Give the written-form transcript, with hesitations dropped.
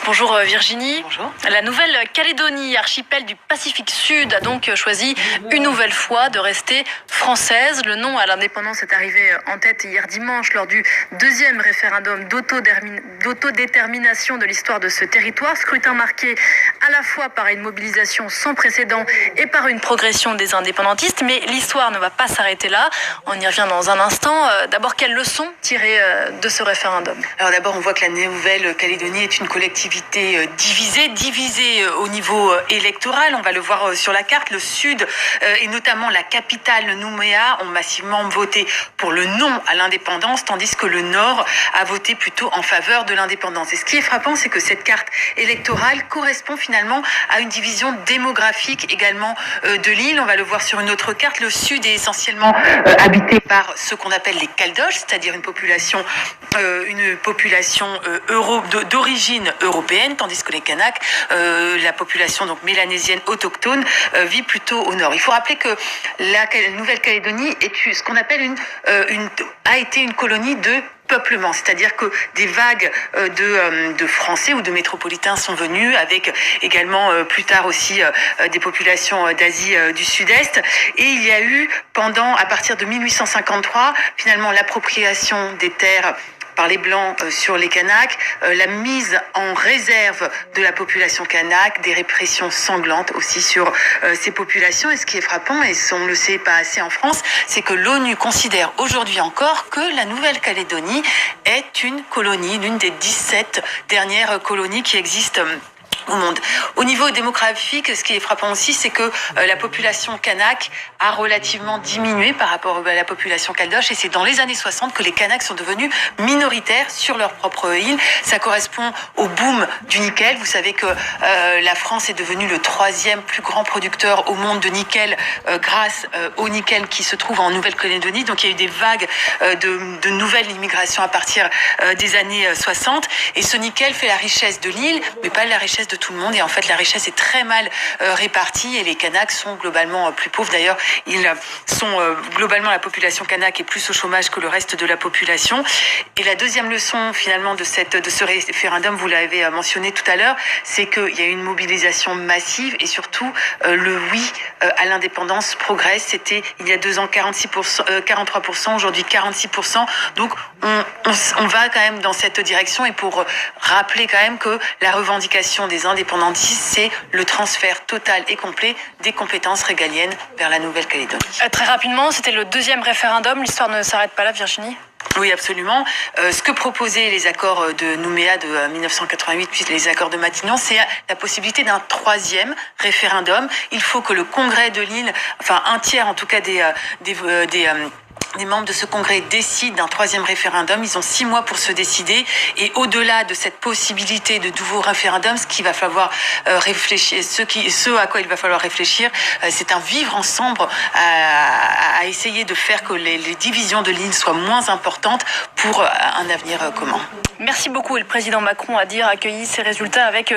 Bonjour Virginie. Bonjour. La Nouvelle-Calédonie, archipel du Pacifique Sud, a donc choisi une nouvelle fois de rester française. Le non à l'indépendance est arrivé en tête hier dimanche lors du deuxième référendum d'autodétermination de l'histoire de ce territoire. Scrutin marqué à la fois par une mobilisation sans précédent et par une progression des indépendantistes. Mais l'histoire ne va pas s'arrêter là. On y revient dans un instant. D'abord, quelles leçons tirer de ce référendum? Alors d'abord, on voit que la Nouvelle-Calédonie est une collectivité divisée au niveau électoral. On va le voir sur la carte. Le Sud et notamment la capitale Nouméa ont massivement voté pour le non à l'indépendance, tandis que le Nord a voté plutôt en faveur de l'indépendance. Et ce qui est frappant, c'est que cette carte électorale correspond finalement à une division démographique également de l'île. On va le voir sur une autre carte. Le Sud est essentiellement habité par ce qu'on appelle les Caldoches, c'est-à-dire une population d'origine européenne, tandis que les Kanaks, la population donc mélanésienne autochtone, vit plutôt au nord. Il faut rappeler que la Nouvelle-Calédonie est ce qu'on appelle a été une colonie de peuplement, c'est-à-dire que des vagues de Français ou de métropolitains sont venus, avec également plus tard aussi des populations d'Asie du Sud-Est. Et il y a eu à partir de 1853, finalement l'appropriation des terres par les Blancs sur les Kanaks, la mise en réserve de la population kanak, des répressions sanglantes aussi sur ces populations. Et ce qui est frappant, et on ne le sait pas assez en France, c'est que l'ONU considère aujourd'hui encore que la Nouvelle-Calédonie est une colonie, l'une des 17 dernières colonies qui existent au monde. Au niveau démographique, ce qui est frappant aussi, c'est que la population kanak a relativement diminué par rapport à la population caldoche, et c'est dans les années 60 que les Kanaks sont devenus minoritaires sur leur propre île. Ça correspond au boom du nickel. Vous savez que la France est devenue le 3e plus grand producteur au monde de nickel grâce au nickel qui se trouve en Nouvelle-Calédonie. Donc il y a eu des vagues de nouvelles immigrations à partir des années 60, et ce nickel fait la richesse de l'île, mais pas la richesse de tout le monde. Et en fait, la richesse est très mal répartie, et les Kanaks sont globalement plus pauvres. D'ailleurs, ils sont globalement, la population kanak est plus au chômage que le reste de la population. Et la deuxième leçon finalement de ce référendum, vous l'avez mentionné tout à l'heure, c'est qu'il y a eu une mobilisation massive, et surtout le oui à l'indépendance progresse. C'était il y a 2 ans 43%, aujourd'hui 46%. Donc on va quand même dans cette direction. Et pour rappeler quand même que la revendication des indépendantistes, c'est le transfert total et complet des compétences régaliennes vers la Nouvelle-Calédonie. Très rapidement, c'était le deuxième référendum. L'histoire ne s'arrête pas là, Virginie? Oui, absolument. Ce que proposaient les accords de Nouméa de 1988, puis les accords de Matignon, c'est la possibilité d'un 3e référendum. Il faut que le Congrès de l'île, enfin un tiers en tout cas des membres de ce congrès décident d'un 3e référendum. Ils ont 6 mois pour se décider. Et au-delà de cette possibilité de nouveau référendum, ce qu'il va falloir réfléchir, ce à quoi il va falloir réfléchir, c'est un vivre ensemble à essayer de faire que les divisions de l'île soient moins importantes pour un avenir commun. Merci beaucoup. Et le président Macron a accueilli ces résultats avec